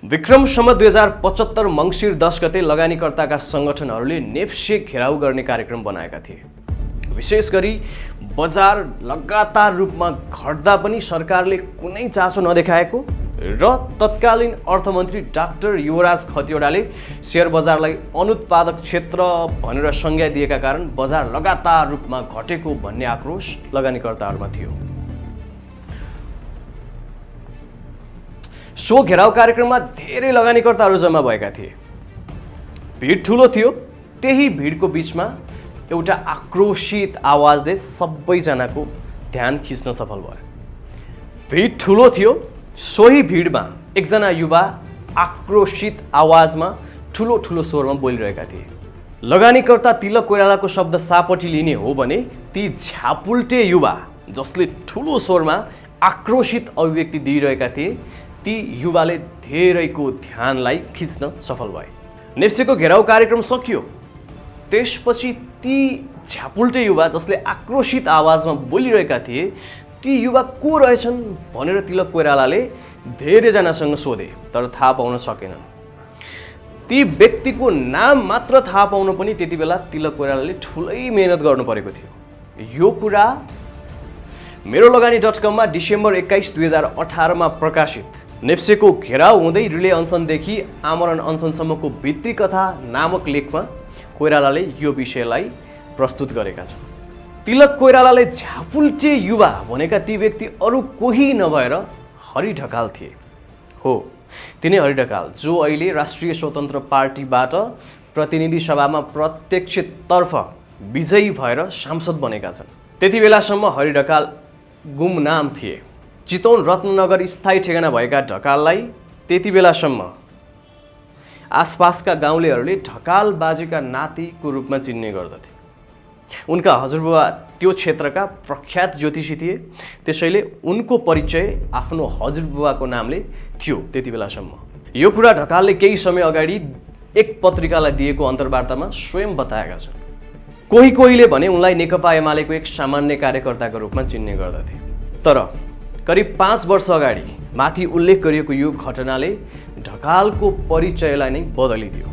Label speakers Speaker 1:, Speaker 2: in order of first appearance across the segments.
Speaker 1: विक्रम सम्वत 2075 मङ्सिर 10 गते लगानीकर्ताका सङ्गठनहरूले नेप्से घेराउ गर्ने कार्यक्रम बनाएका थिए। विशेष गरी बजार लगातार रूपमा घट्दा पनि सरकारले कुनै चासो नदेखाएको र तत्कालीन अर्थमन्त्री डाक्टर युवराज खतिवडाले शेयर बजारलाई अनुत्पादक क्षेत्र भनेर संज्ञा दिएका कारण बजार लगातार रूपमा घटेको भन्ने आक्रोश लगानीकर्ताहरूमा थियो। सो घेराउ कार्यक्रममा धेरै लगानीकर्ताहरू जम्मा भएका थिए। भिड ठुलो थियो। त्यही भिडको बीचमा एउटा आक्रोशित आवाजले सबैजनाको ध्यान खिच्न सफल भयो। भिड ठुलो थियो। सोही भिडमा एकजना युवा आक्रोशित आवाजमा ठुलो ठुलो स्वरमा बोलिरहेका थिए। लगानीकर्ता तिलक कोइरालाको शब्द सापटी लिने हो भने ती झ्यापुल्टे युवा जसले ठुलो स्वरमा आक्रोशित अभिव्यक्ति दिइरहेका थिए ती युवाले धेरैको ध्यानलाई खिच्न सफल भए। नेप्सेको घेराउ कार्यक्रम सकियो। त्यसपछि ती झ्यापुल्टे युवा जसले आक्रोशित आवाजमा बोलिरहेका थिए ती युवा को रहेछन् भनेर तिलक कोइरालाले धेरैजनासँग सोधे, तर थाहा पाउन सकेनन्। ती व्यक्तिको नाम मात्र थाहा पाउन पनि त्यति बेला तिलक कोइरालाले ठुलै मेहनत गर्नु परेको थियो। यो कुरा मेरो लगानी.com मा डिसेम्बर 21, 2018 मा प्रकाशित नेप्सेको घेराउ हुँदै रिले अनसनदेखि आमरण अनसनसम्मको भित्री कथा नामक लेखमा कोइरालाले यो विषयलाई प्रस्तुत गरेका छन्। तिलक कोइरालाले झ्यापुल्टे युवा भनेका ती व्यक्ति अरू कोही नभएर हरि ढकाल थिए। हो, तिनै हरि ढकाल जो अहिले राष्ट्रिय स्वतन्त्र पार्टीबाट प्रतिनिधि सभामा प्रत्यक्षतर्फ विजयी भएर सांसद बनेका छन्। त्यति बेलासम्म हरि ढकाल गुमनाम थिए। चितवन रत्ननगर स्थायी ठेगाना भएका ढकाललाई त्यति बेलासम्म आसपासका गाउँलेहरूले ढकाल बाजेका नातिको रूपमा चिन्ने गर्दथे। उनका हजुरबुबा त्यो क्षेत्रका प्रख्यात ज्योतिषी थिए, त्यसैले उनको परिचय आफ्नो हजुरबुबाको नामले थियो त्यति बेलासम्म। यो कुरा ढकालले केही समय अगाडि एक पत्रिकालाई दिएको अन्तर्वार्तामा स्वयं बताएका छन्। कोही कोहीले भने उनलाई नेकपा एमालेको एक सामान्य कार्यकर्ताको रूपमा चिन्ने गर्दथे। तर करिब 5 वर्ष अगाडि माथि उल्लेख गरिएको यो घटनाले ढकालको परिचयलाई नै बदलिदियो।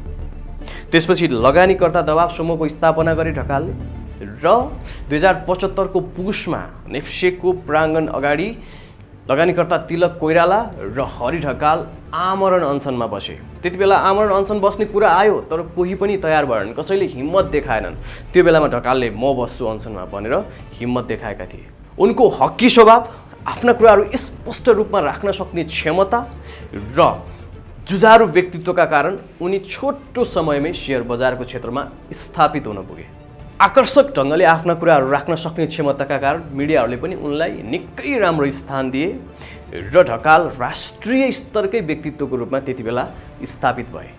Speaker 1: त्यसपछि लगानीकर्ता दबाव समूहको स्थापना गरे ढकालले र 2075 को पुसमा नेप्सेको प्राङ्गण अगाडि लगानीकर्ता तिलक कोइराला र हरि ढकाल आमरण अनसनमा बसे। त्यति बेला आमरण अनसन बस्ने कुरा आयो, तर कोही पनि तयार भएनन्, कसैले हिम्मत देखाएनन्। त्यो बेलामा ढकालले म बस्छु अनसनमा भनेर हिम्मत देखाएका थिए। उनको हक्की स्वभाव, आफ्ना कुराहरू स्पष्ट रूपमा राख्न सक्ने क्षमता र जुझारु व्यक्तित्वका कारण उनी छोटो समयमै शेयर बजारको क्षेत्रमा स्थापित हुन पुगे। आकर्षक ढङ्गले आफ्ना कुराहरू राख्न सक्ने क्षमताका कारण मिडियाहरूले पनि उनलाई निकै राम्रो स्थान दिए र ढकाल राष्ट्रिय स्तरकै व्यक्तित्वको रूपमा त्यति बेला स्थापित भए।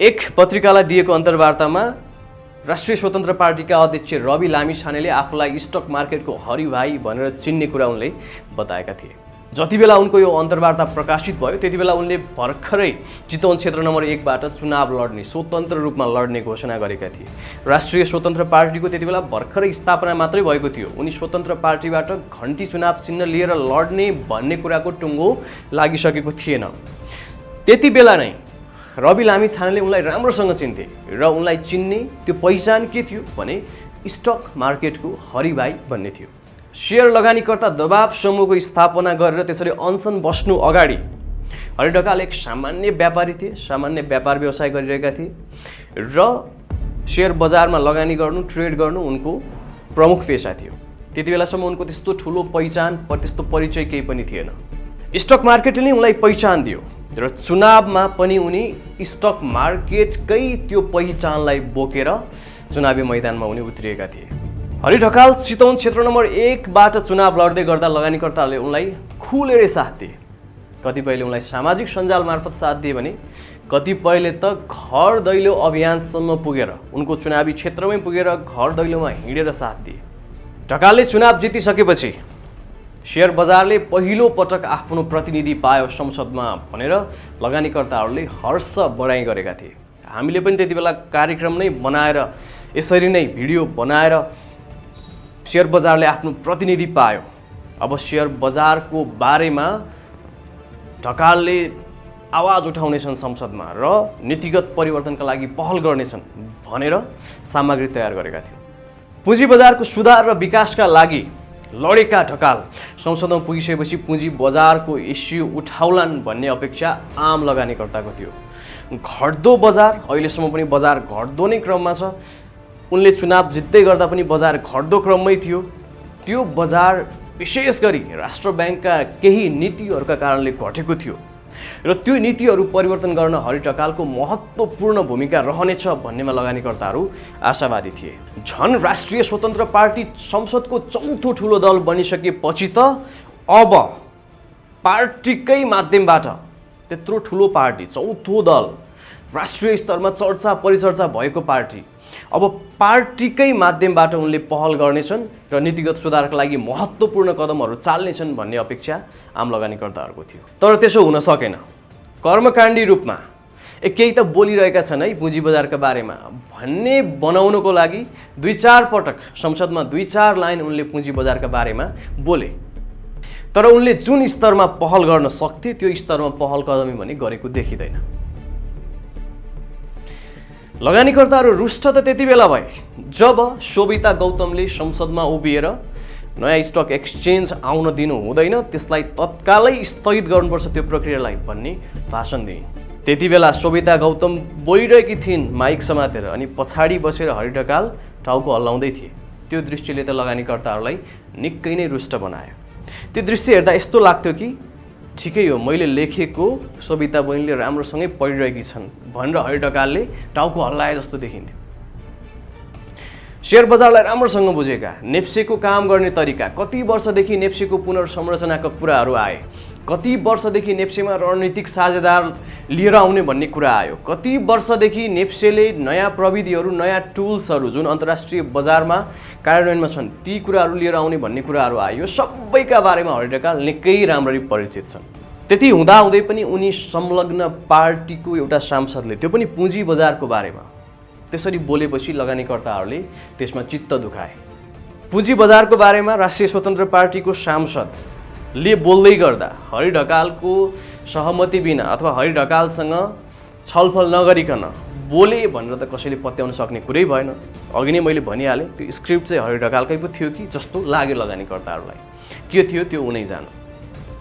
Speaker 1: एक पत्रिकालाई दिएको अन्तर्वार्तामा राष्ट्रिय स्वतन्त्र पार्टीका अध्यक्ष रवि लामिछानेले आफूलाई स्टक मार्केटको हरिभाइ भनेर चिन्ने कुरा उनले बताएका थिए। जति बेला उनको यो अन्तर्वार्ता प्रकाशित भयो त्यति बेला उनले भर्खरै चितवन क्षेत्र नम्बर 1 बाट चुनाव लड्ने, स्वतन्त्र रूपमा लड्ने घोषणा गरेका थिए। राष्ट्रिय स्वतन्त्र पार्टीको त्यति बेला भर्खरै स्थापना मात्रै भएको थियो। उनी स्वतन्त्र पार्टीबाट घण्टी चुनाव चिन्ह लिएर लड्ने भन्ने कुराको टुङ्गो लागिसकेको थिएन। त्यति बेला नै रवि लामिछानेले उनलाई राम्रोसँग चिन्थे र उनलाई चिन्ने त्यो पहिचान के थियो भने स्टक मार्केटको हरिभाइ भन्ने थियो। शेयर लगानीकर्ता दबाव समूहको स्थापना गरेर त्यसरी अनसन बस्नु अगाडि हरि ढकाल एक सामान्य व्यापारी थिए। सामान्य व्यापार व्यवसाय गरिरहेका थिए र शेयर बजारमा लगानी गर्नु, ट्रेड गर्नु उनको प्रमुख पेशा थियो। त्यति बेलासम्म उनको त्यस्तो ठुलो पहिचान, त्यस्तो परिचय केही पनि थिएन। स्टक मार्केटले नै उनलाई पहिचान दियो र चुनावमा पनि उनी स्टक मार्केटकै त्यो पहिचानलाई बोकेर चुनावी मैदानमा उनी उत्रिएका थिए। हरि ढकाल चितवन क्षेत्र नम्बर 1 बाट चुनाव लड्दै गर्दा लगानीकर्ताहरूले उनलाई खुलेरै साथ दिए। कतिपयले उनलाई सामाजिक सञ्जाल मार्फत साथ दिए भने कतिपयले त घर दैलो अभियानसम्म पुगेर उनको चुनावी क्षेत्रमै पुगेर घर दैलोमा हिँडेर साथ दिए। ढकालले चुनाव जितिसकेपछि शेयर बजारले पहिलो पटक आफ्नो प्रतिनिधि पायो संसदमा भनेर लगानीकर्ताहरूले हर्ष बढाइ गरेका थिए। हामीले पनि त्यति बेला कार्यक्रम नै बनाएर यसरी नै भिडियो बनाएर शेयर बजारले आफ्नो प्रतिनिधि पायो। अब शेयर बजारको बारेमा ढकालले आवाज उठाउनेछन् संसदमा र नीतिगत परिवर्तनका लागि पहल गर्नेछन् भनेर सामग्री तयार गरेका थियौँ। पुँजी बजारको सुधार र विकासका लागि लडेका ढकाल संसदमा पुगिसकेपछि पुँजी बजारको इस्यु उठाउलान् भन्ने अपेक्षा आम लगानीकर्ताको थियो। घट्दो बजार, अहिलेसम्म पनि बजार घट्दो नै क्रममा छ। उनले चुनाव जित्दै गर्दा पनि बजार घट्दो क्रममै थियो। त्यो बजार विशेष गरी राष्ट्र ब्याङ्कका केही नीतिहरूका कारणले घटेको थियो र त्यो नीतिहरू परिवर्तन गर्न हरि ढकालको महत्त्वपूर्ण भूमिका रहनेछ भन्नेमा लगानीकर्ताहरू आशावादी थिए। झन् राष्ट्रिय स्वतन्त्र पार्टी संसदको चौथो ठुलो दल बनिसकेपछि त अब पार्टीकै माध्यमबाट त्यत्रो ठुलो पार्टी, चौथो दल, राष्ट्रिय स्तरमा चर्चा परिचर्चा भएको पार्टी, अब पार्टीकै माध्यमबाट उनले पहल गर्नेछन् र नीतिगत सुधारका लागि महत्त्वपूर्ण कदमहरू चाल्नेछन् भन्ने अपेक्षा आम लगानीकर्ताहरूको थियो। तर त्यसो हुन सकेन। कर्मकाण्डी रूपमा केही त बोलिरहेका छन् है पुँजी बजारका बारेमा भन्ने बनाउनको लागि 2-4 पटक संसदमा 2-4 लाइन उनले पुँजी बजारका बारेमा बोले। तर उनले जुन स्तरमा पहल गर्न सक्थे त्यो स्तरमा पहल कदमी भने गरेको देखिँदैन। लगानीकर्ताहरू रुष्ट त त्यति बेला भए जब शोभिता गौतमले संसदमा उभिएर नयाँ स्टक एक्सचेन्ज आउन दिनु हुँदैन, त्यसलाई तत्कालै स्थगित गर्नुपर्छ त्यो प्रक्रियालाई भन्ने भाषण दिइन्। त्यति बेला शोभिता गौतम बोलिरहेकी थिइन् माइक समातेर अनि पछाडि बसेर हरि ढकाल टाउको हल्लाउँदै थिए। त्यो दृश्यले त लगानीकर्ताहरूलाई निकै नै रुष्ट बनायो। त्यो दृश्य हेर्दा यस्तो लाग्थ्यो कि ठिकै हो, मैले लेखेको शोभिता बहिनीले राम्रोसँगै पढिरहेकी छन् भनेर हरि ढकालले टाउको हल्लाए जस्तो देखिन्थ्यो। शेयर बजारलाई राम्रोसँग बुझेका, नेप्सेको काम गर्ने तरिका, कति वर्षदेखि नेप्सेको पुनर्संरचनाका कुराहरू आए, कति वर्षदेखि नेप्सेमा रणनीतिक साझेदार लिएर आउने भन्ने कुरा आयो, कति वर्षदेखि नेप्सेले नयाँ प्रविधिहरू, नयाँ टुल्सहरू जुन अन्तर्राष्ट्रिय बजारमा कार्यान्वयनमा छन् ती कुराहरू लिएर आउने भन्ने कुराहरू आयो। यो सबैका बारेमा हरि ढकाल निकै राम्ररी परिचित छन्। त्यति हुँदाहुँदै पनि उनी संलग्न पार्टीको एउटा सांसदले, त्यो पनि पुँजी बजारको बारेमा त्यसरी बोलेपछि लगानीकर्ताहरूले त्यसमा चित्त दुखाए। पुँजी बजारको बारेमा राष्ट्रिय स्वतन्त्र पार्टीको सांसदले बोल्दै गर्दा हरि ढकालको सहमति बिना अथवा हरि ढकालसँग छलफल नगरिकन बोले भनेर त कसैले पत्याउन सक्ने कुरै भएन। अघि नै मैले भनिहालेँ त्यो स्क्रिप्ट चाहिँ हरि ढकालकै पो थियो कि जस्तो लाग्यो लगानीकर्ताहरूलाई। के थियो त्यो उनै जानु।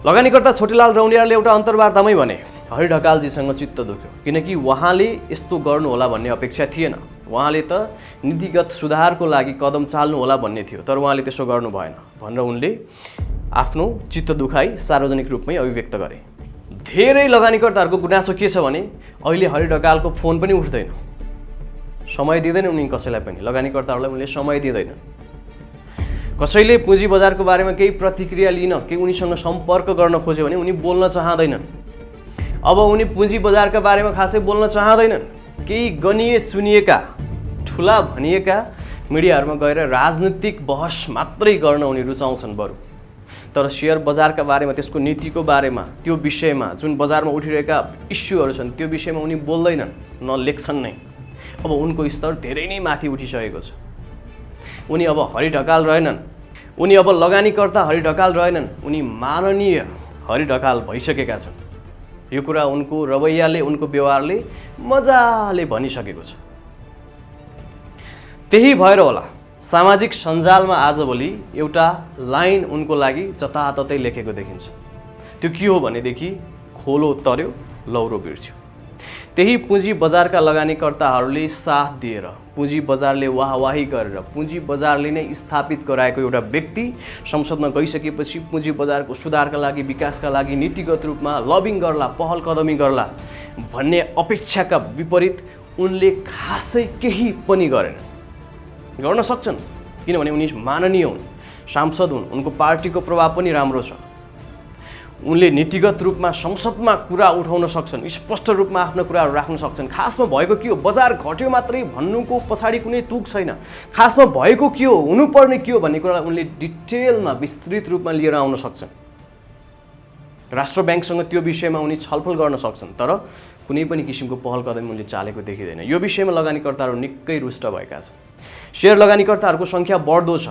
Speaker 1: लगानीकर्ता छोटेलाल रौनियाले एउटा अन्तर्वार्तामै भने हरि ढकालजीसँग चित्त दुख्यो किनकि उहाँले यस्तो गर्नु होला भन्ने अपेक्षा थिएन। उहाँले त नीतिगत सुधारको लागि कदम चाल्नु होला भन्ने थियो, तर उहाँले त्यसो गर्नु भएन भनेर उनले आफ्नो चित्त दुखाइ सार्वजनिक रूपमै अभिव्यक्त गरे। धेरै लगानीकर्ताहरूको गुनासो के छ भने अहिले हरि ढकालको फोन पनि उठ्दैन, समय दिँदैन उनी कसैलाई पनि, लगानीकर्ताहरूलाई उनले समय दिँदैन। कसैले पुँजी बजारको बारेमा केही प्रतिक्रिया लिन, केही उनीसँग सम्पर्क गर्न खोज्यो भने उनी बोल्न चाहँदैनन्। अब उनी पुँजी बजारका बारेमा खासै बोल्न चाहँदैनन्। केही गनिए चुनिएका ठुला भनिएका मिडियाहरूमा गएर राजनीतिक बहस मात्रै गर्न उनी रुचाउँछन् बरु। तर शेयर बजारका बारेमा, त्यसको नीतिको बारेमा, त्यो विषयमा जुन बजारमा उठिरहेका इस्युहरू छन् त्यो विषयमा उनी बोल्दैनन्, न लेख्छन् नै। अब उनको स्तर धेरै नै माथि उठिसकेको छ। उनी अब हरि ढकाल रहेनन्, उनी अब लगानीकर्ता हरि ढकाल रहेनन्, उनी माननीय हरि ढकाल भइसकेका छन्। यो कुरा उनको रवैयाले, उनको व्यवहारले मजाले भनिसकेको छ। त्यही भएर होला सामाजिक सञ्जालमा आजभोलि एउटा लाइन उनको लागि जताततै लेखेको देखिन्छ। त्यो के हो भनेदेखि खोलो तर्यो लौरो बिर्स्यो। त्यही पुँजी बजारका लगानीकर्ताहरूले साथ दिएर, पुँजी बजारले वाहवाही गरेर, पुँजी बजारले नै स्थापित गराएको एउटा व्यक्ति संसदमा गइसकेपछि पुँजी बजारको सुधारका लागि, विकासका लागि नीतिगत रूपमा लबिङ गर्ला, पहल कदमी गर्ला भन्ने अपेक्षाका विपरीत उनले खासै केही पनि गरेनन्। गर्न सक्छन् किनभने उनी माननीय हुन्, सांसद हुन्, उनको पार्टीको प्रभाव पनि राम्रो छ। उनले नीतिगत रूपमा संसदमा कुरा उठाउन सक्छन्, स्पष्ट रूपमा आफ्नो कुराहरू राख्न सक्छन्। खासमा भएको के हो, बजार घट्यो मात्रै भन्नुको पछाडि कुनै तुक छैन। खासमा भएको के हो, हुनुपर्ने के हो भन्ने कुरा उनले डिटेलमा विस्तृत रूपमा लिएर आउन सक्छन्। राष्ट्र ब्याङ्कसँग त्यो विषयमा उनी छलफल गर्न सक्छन्, तर कुनै पनि किसिमको पहल कदम उनले चालेको देखिँदैन। यो विषयमा लगानीकर्ताहरू निकै रुष्ट भएका छन्। शेयर लगानीकर्ताहरूको सङ्ख्या बढ्दो छ,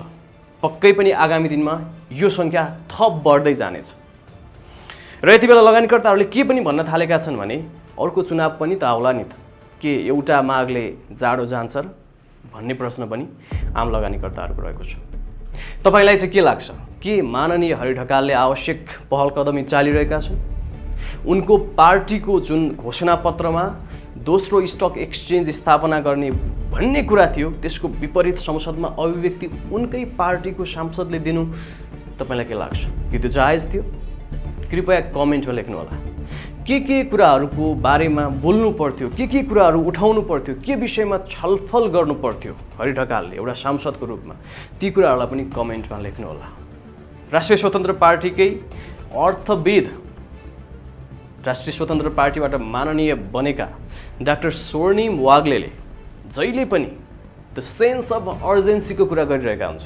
Speaker 1: पक्कै पनि आगामी दिनमा यो सङ्ख्या थप बढ्दै जानेछ। र यति बेला लगानीकर्ताहरूले के पनि भन्न थालेका छन् भने अर्को चुनाव पनि त आउला नि त, के एउटा मागले जाडो जान्छ र भन्ने प्रश्न पनि आम लगानीकर्ताहरूको रहेको छ। तपाईलाई चाहिँ के लाग्छ, के माननीय हरि ढकालले आवश्यक पहल कदमी चालिरहेका छन्? उनको पार्टीको जुन घोषणापत्रमा दोस्रो स्टक एक्सचेन्ज स्थापना गर्ने भन्ने कुरा थियो, त्यसको विपरीत संसदमा अभिव्यक्ति उनकै पार्टीको सांसदले दिनु तपाईलाई के लाग्छ? के त्यो जायज थियो? कृपया कमेन्टमा लेख्नु होला। के कुराहरूको बारेमा बोल्नु पर्थ्यो, के कुराहरू उठाउनु पर्थ्यो, के विषयमा छलफल गर्नु पर्थ्यो हरि ढकालले एउटा सांसदको रूपमा, ती कुराहरूलाई पनि कमेन्टमा लेख्नु होला। राष्ट्रिय स्वतन्त्र पार्टीकै अर्थविद, राष्ट्रिय स्वतन्त्र पार्टीबाट माननीय बनेका डाक्टर स्वर्णिम वाग्लेले जहिले पनि द सेन्स अफ अर्जेन्सीको कुरा गरिरहेका हुन्छ।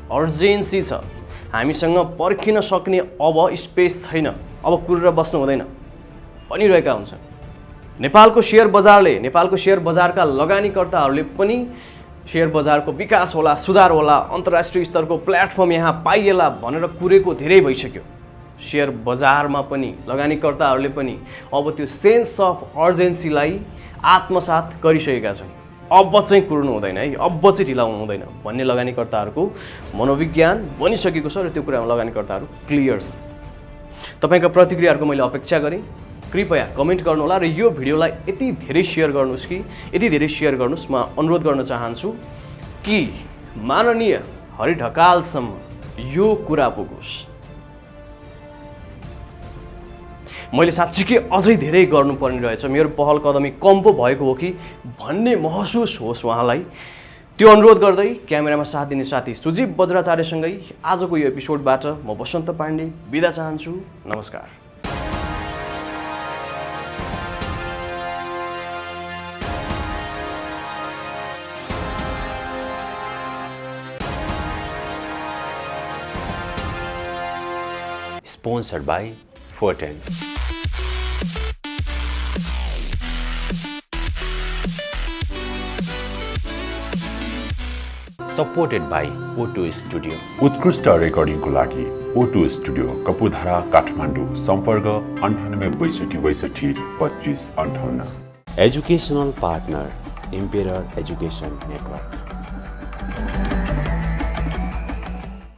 Speaker 1: अर्जेन्सी छ, हामीसँग पर्खिन सक्ने अब स्पेस छैन, अब कुरेर बस्नु हुँदैन भनिरहेका हुन्छ। नेपालको शेयर बजारले, नेपालको शेयर बजारका लगानीकर्ताहरूले पनि शेयर बजारको विकास होला, सुधार होला, अन्तर्राष्ट्रिय स्तरको प्लेटफर्म यहाँ पाइएला भनेर कुरेको धेरै भइसक्यो। शेयर बजारमा पनि लगानीकर्ताहरूले पनि अब त्यो सेन्स अफ अर्जेन्सीलाई आत्मसात गरिसकेका छन्। अब चाहिँ कुर्नु हुँदैन है, अब चाहिँ ढिलाउनु हुँदैन भन्ने लगानीकर्ताहरूको मनोविज्ञान बनिसकेको छ र त्यो कुरामा लगानीकर्ताहरू क्लियर छ। तपाईका प्रतिक्रियाहरूको मैले अपेक्षा गरेँ। कृपया कमेन्ट गर्नुहोला र यो भिडियोलाई यति धेरै सेयर गर्नुहोस् कि यति धेरै सेयर गर्नुहोस्। म अनुरोध गर्न चाहन्छु कि माननीय हरि ढकालसम्म यो कुरा पुगोस्। मैले साँच्चीकै अझै धेरै गर्नुपर्ने रहेछ, मेरो पहल कदमी कम पो भएको हो कि भन्ने महसुस होस् उहाँलाई, त्यो अनुरोध गर्दै क्यामेरामा साथ दिने साथी सुजीव बज्राचार्यसँगै आजको यो एपिसोडबाट म बसन्त पाण्डे बिदा चाहन्छु। नमस्कार।
Speaker 2: Sponsored by Forten. Supported by O2 Studio.
Speaker 3: उत्कृष्ट रेकर्डिङको लागि O2 स्टुडियो, कपुरधारा, काठमाडौँ। सम्पर्क 98 62 62 25 58।
Speaker 2: Educational partner, Embedding Education Network.